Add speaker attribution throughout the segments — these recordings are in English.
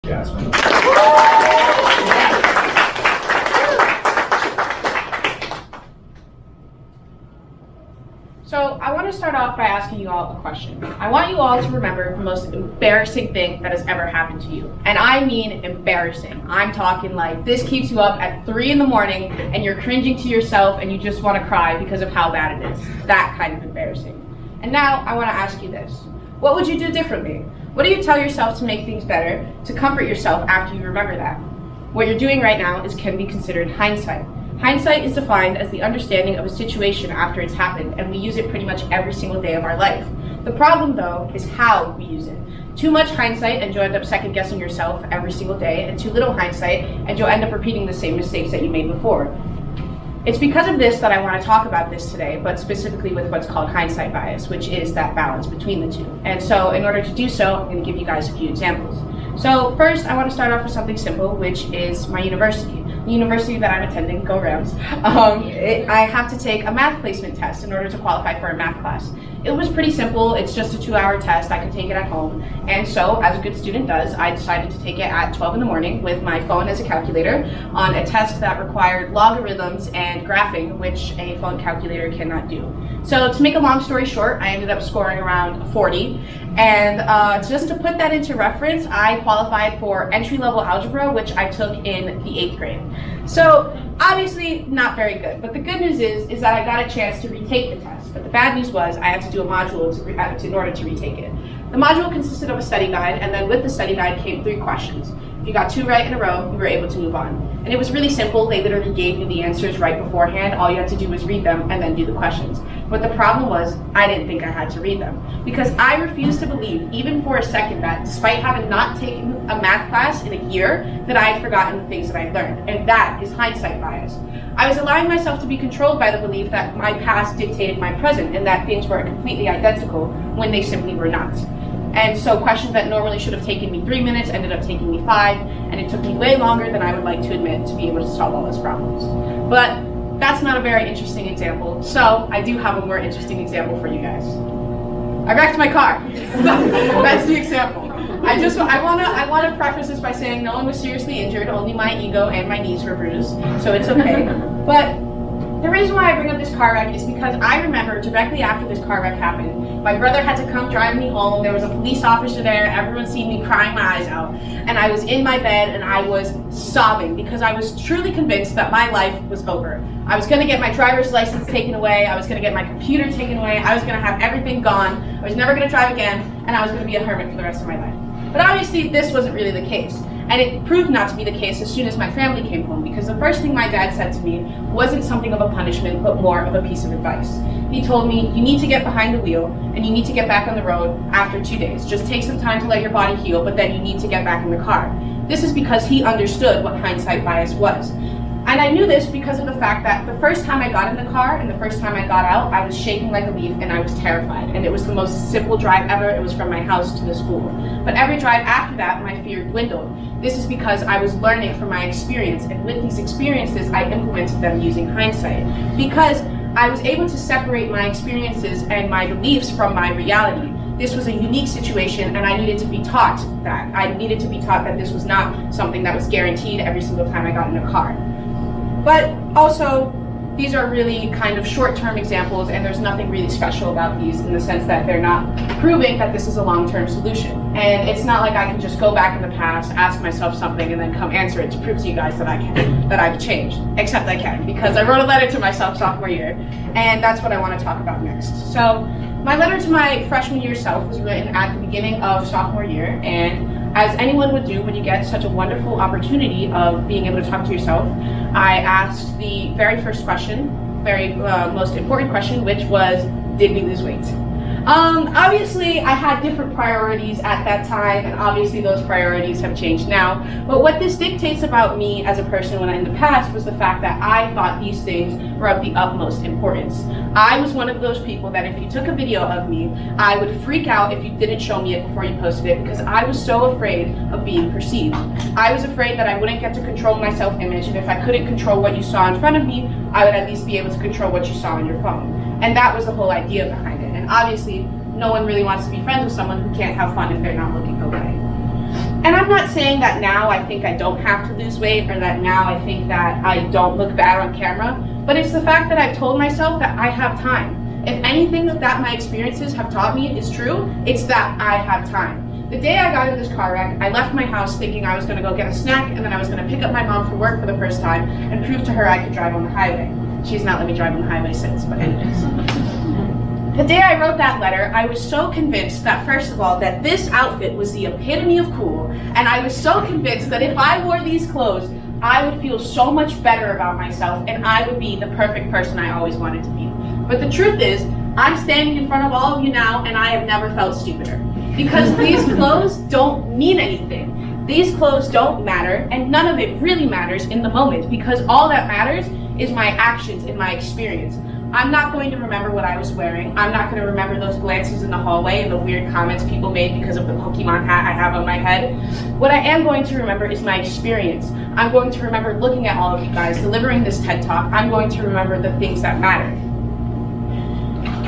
Speaker 1: Jasmine.
Speaker 2: So I want to start off by asking you all a question. I want you all to remember the most embarrassing thing that has ever happened to you. And I mean embarrassing. I'm talking like this keeps you up at 3 in the morning and you're cringing to yourself and you just want to cry because of how bad it is. That kind of embarrassing. And now I want to ask you this. What would you do differently? What do you tell yourself to make things better, to comfort yourself after you remember that? What you're doing right now can be considered hindsight. Hindsight is defined as the understanding of a situation after it's happened, and we use it pretty much every single day of our life. The problem, though, is how we use it. Too much hindsight, and you'll end up second-guessing yourself every single day, and too little hindsight, and you'll end up repeating the same mistakes that you made before. It's because of this that I want to talk about this today, but specifically with what's called hindsight bias, which is that balance between the two. And so in order to do so, I'm going to give you guys a few examples. So first, I want to start off with something simple, which is my university. The university that I'm attending, go Rams, I have to take a math placement test in order to qualify for a math class. It was pretty simple. It's just a 2-hour test. I can take it at home. And so, as a good student does, I decided to take it at 12 in the morning with my phone as a calculator on a test that required logarithms and graphing, which a phone calculator cannot do. So to make a long story short, I ended up scoring around 40. And just to put that into reference, I qualified for entry-level algebra, which I took in the 8th grade. So obviously not very good, but the good news is that I got a chance to retake the test. But the bad news was I had to do a module in order to retake it. The module consisted of a study guide, and then with the study guide came 3 questions. If you got 2 right in a row, you were able to move on. And it was really simple. They literally gave you the answers right beforehand. All you had to do was read them and then do the questions. But the problem was, I didn't think I had to read them. Because I refused to believe, even for a second, that despite having not taken a math class in a year, that I had forgotten the things that I'd learned. And that is hindsight bias. I was allowing myself to be controlled by the belief that my past dictated my present and that things were completely identical when they simply were not. And so questions that normally should have taken me 3 minutes ended up taking me 5, and it took me way longer than I would like to admit to be able to solve all those problems. But that's not a very interesting example, so I do have a more interesting example for you guys. I wrecked my car. That's the example. I want to preface this by saying no one was seriously injured, only my ego and my knees were bruised, so it's okay. But the reason why I bring up this car wreck is because I remember directly after this car wreck happened, my brother had to come drive me home. There was a police officer there. Everyone seen me crying my eyes out. And I was in my bed and I was sobbing because I was truly convinced that my life was over. I was going to get my driver's license taken away. I was going to get my computer taken away. I was going to have everything gone. I was never going to drive again. And I was going to be a hermit for the rest of my life. But obviously this wasn't really the case. And it proved not to be the case as soon as my family came home, because the first thing my dad said to me wasn't something of a punishment, but more of a piece of advice. He told me, you need to get behind the wheel, and you need to get back on the road after 2 days. Just take some time to let your body heal, but then you need to get back in the car. This is because he understood what hindsight bias was. And I knew this because of the fact that the first time I got in the car and the first time I got out, I was shaking like a leaf and I was terrified. And it was the most simple drive ever. It was from my house to the school. But every drive after that, my fear dwindled. This is because I was learning from my experience. And with these experiences, I implemented them using hindsight. Because I was able to separate my experiences and my beliefs from my reality. This was a unique situation and I needed to be taught that. I needed to be taught that this was not something that was guaranteed every single time I got in a car. But also, these are really kind of short-term examples and there's nothing really special about these in the sense that they're not proving that this is a long-term solution. And it's not like I can just go back in the past, ask myself something, and then come answer it to prove to you guys that I can, that I've changed. Except I can, because I wrote a letter to myself sophomore year, and that's what I want to talk about next. So, my letter to my freshman year self was written at the beginning of sophomore year, and as anyone would do when you get such a wonderful opportunity of being able to talk to yourself, I asked the very first question, most important question, which was, did we lose weight? Obviously, I had different priorities at that time, and obviously those priorities have changed now. But what this dictates about me as a person when in the past was the fact that I thought these things were of the utmost importance. I was one of those people that if you took a video of me, I would freak out if you didn't show me it before you posted it because I was so afraid of being perceived. I was afraid that I wouldn't get to control my self-image, and if I couldn't control what you saw in front of me, I would at least be able to control what you saw on your phone. And that was the whole idea behind it. And obviously, no one really wants to be friends with someone who can't have fun if they're not looking okay. And I'm not saying that now I think I don't have to lose weight or that now I think that I don't look bad on camera, but it's the fact that I've told myself that I have time. If anything that my experiences have taught me is true, it's that I have time. The day I got in this car wreck, I left my house thinking I was going to go get a snack and then I was going to pick up my mom from work for the first time and prove to her I could drive on the highway. She's not let me drive on the highway since, but anyways. The day I wrote that letter, I was so convinced that, first of all, that this outfit was the epitome of cool, and I was so convinced that if I wore these clothes, I would feel so much better about myself, and I would be the perfect person I always wanted to be. But the truth is, I'm standing in front of all of you now, and I have never felt stupider. Because these clothes don't mean anything. These clothes don't matter, and none of it really matters in the moment, because all that matters is my actions and my experience. I'm not going to remember what I was wearing. I'm not going to remember those glances in the hallway and the weird comments people made because of the Pokemon hat I have on my head. What I am going to remember is my experience. I'm going to remember looking at all of you guys, delivering this TED Talk. I'm going to remember the things that matter.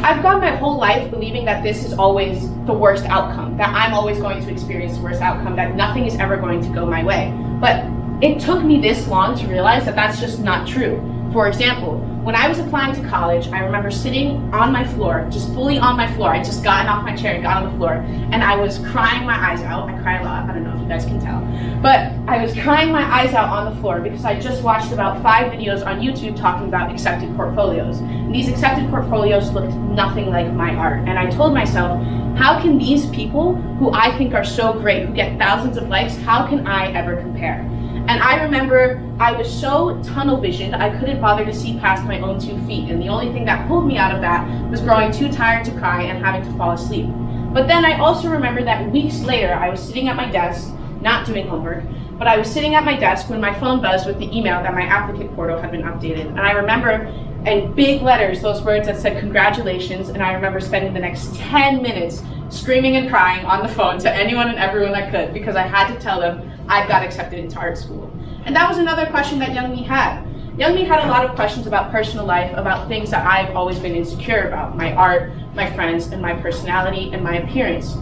Speaker 2: I've gone my whole life believing that this is always the worst outcome, that I'm always going to experience the worst outcome, that nothing is ever going to go my way. But it took me this long to realize that that's just not true. For example, when I was applying to college, I remember sitting on my floor, just fully on my floor. I just gotten off my chair and got on the floor, and I was crying my eyes out. I cry a lot, I don't know if you guys can tell. But I was crying my eyes out on the floor because I just watched about 5 videos on YouTube talking about accepted portfolios. And these accepted portfolios looked nothing like my art. And I told myself, how can these people who I think are so great, who get thousands of likes, how can I ever compare? And I remember I was so tunnel visioned, I couldn't bother to see past my own 2 feet. And the only thing that pulled me out of that was growing too tired to cry and having to fall asleep. But then I also remember that weeks later, I was sitting at my desk, not doing homework, but I was sitting at my desk when my phone buzzed with the email that my applicant portal had been updated. And I remember in big letters, those words that said congratulations, and I remember spending the next 10 minutes screaming and crying on the phone to anyone and everyone I could because I had to tell them I got accepted into art school. And that was another question that young me had. Young me had a lot of questions about personal life, about things that I've always been insecure about, my art, my friends, and my personality, and my appearance.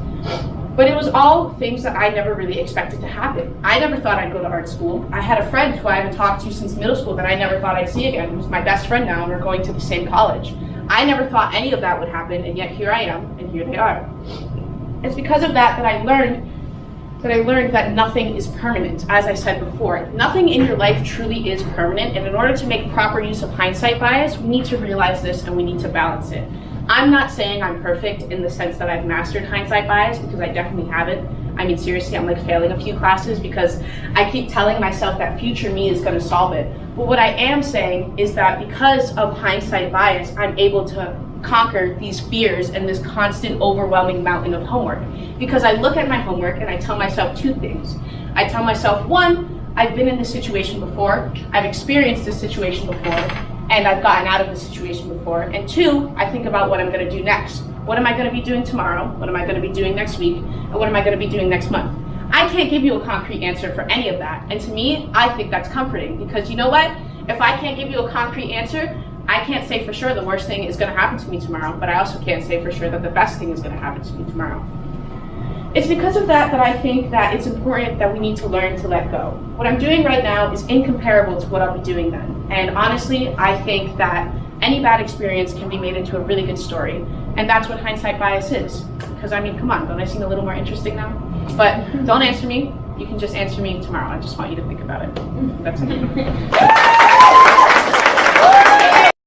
Speaker 2: But it was all things that I never really expected to happen. I never thought I'd go to art school. I had a friend who I haven't talked to since middle school that I never thought I'd see again, who's my best friend now, and we're going to the same college. I never thought any of that would happen, and yet here I am, and here they are. It's because of that I learned that nothing is permanent. As I said before, nothing in your life truly is permanent, and in order to make proper use of hindsight bias, we need to realize this and we need to balance it. I'm not saying I'm perfect in the sense that I've mastered hindsight bias, because I definitely haven't. I mean, seriously, I'm like failing a few classes because I keep telling myself that future me is gonna solve it. But what I am saying is that because of hindsight bias, I'm able to conquer these fears and this constant overwhelming mountain of homework. Because I look at my homework and I tell myself 2 things. I tell myself, 1, I've been in this situation before, I've experienced this situation before, and I've gotten out of this situation before. And 2, I think about what I'm gonna do next. What am I gonna be doing tomorrow? What am I gonna be doing next week? And what am I gonna be doing next month? I can't give you a concrete answer for any of that. And to me, I think that's comforting, because you know what? If I can't give you a concrete answer, I can't say for sure the worst thing is going to happen to me tomorrow, but I also can't say for sure that the best thing is going to happen to me tomorrow. It's because of that I think that it's important that we need to learn to let go. What I'm doing right now is incomparable to what I'll be doing then. And honestly, I think that any bad experience can be made into a really good story. And that's what hindsight bias is. Because I mean, come on, don't I seem a little more interesting now? But don't answer me. You can just answer me tomorrow. I just want you to think about it. That's it.